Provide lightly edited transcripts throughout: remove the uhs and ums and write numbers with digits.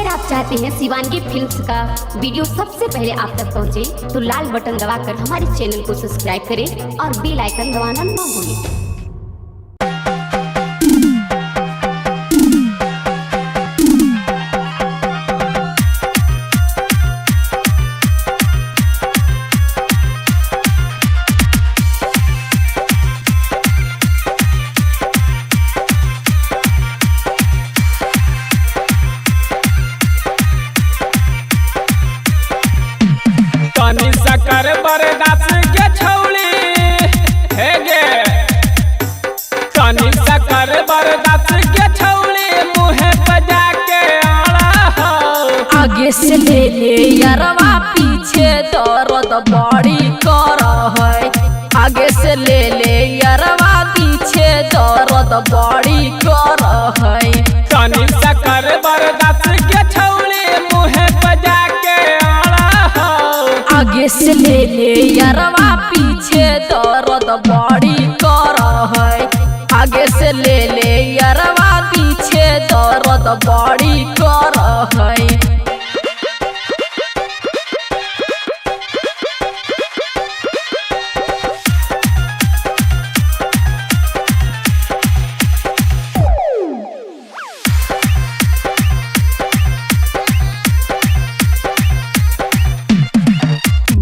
अगर आप चाहते हैं शिवानगी फिल्म्स का वीडियो सबसे पहले आप तक पहुंचे, तो लाल बटन दबाकर हमारे चैनल को सब्सक्राइब करें और बेल आइकन दबाना ना भूलें। तनी सकर बरदास के छौली हे गे, तनी सकर बरदास के छौली मुहे बजा के आड़ा हो। आगे से ले ले यारवा पीछे दर्द बड़ी कर है। आगे से ले ले यारवा पीछे दर्द बड़ी कर है। तनी सकर बरदास के छौली मुहे बजा के आड़ा हो। आगे से ले ले यारवा पीछे दर्द बड़ी कर है। आगे से ले ले यारवा पीछे दर्द बड़ी कर है।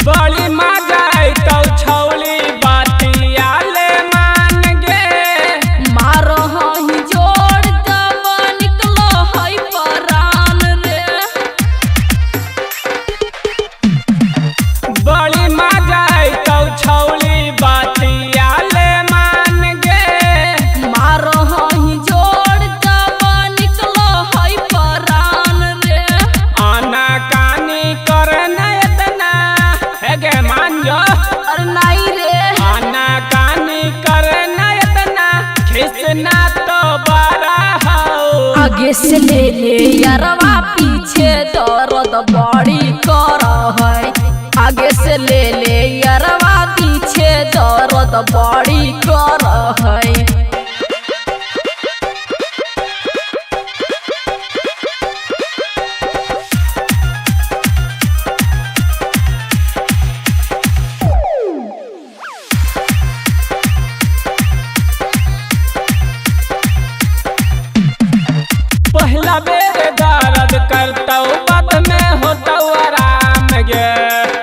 बड़ी मजा तो छौली बातिया ले मान गे। मारो ही जोड़ तब निकलो है परान रे। बड़ी मजा तो छौली बातिया ले मान गे। मारो ही जोड़ तब निकलो है परान रे। आना कानी करना इतना है गे मान जो। और नहीं रे आना कानी करना इतना खिसना तो बड़ा हो। आगे से ले ले यारवा पीछे दर्द बड़ी कर है। आगे से ले ले यारवा पीछे दर्द बड़ी कर है। पहला बेर दर्द करता बाद में होता आराम गे।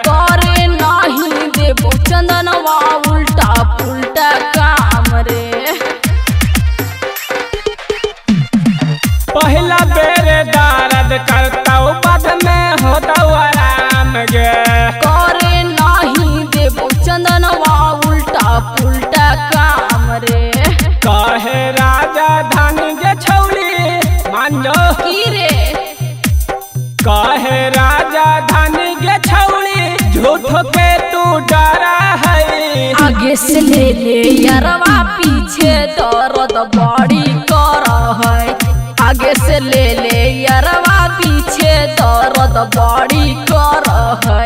करे नहीं देबो चंदनवा उल्टा पुल्टा काम रे। पहला बेर दर्द करता बाद में होता आराम गे। करे नहीं देबो चंदनवा उल्टा पुल्टा काम रे। कहे राजा धन गे छौली मान जो। की रे कहे राजा धन गे छौली झूठ के तू डरा है। आगे से ले ले यारवा पीछे दर्द बड़ी कर है। आगे से ले ले यारवा पीछे दर्द बड़ी कर है।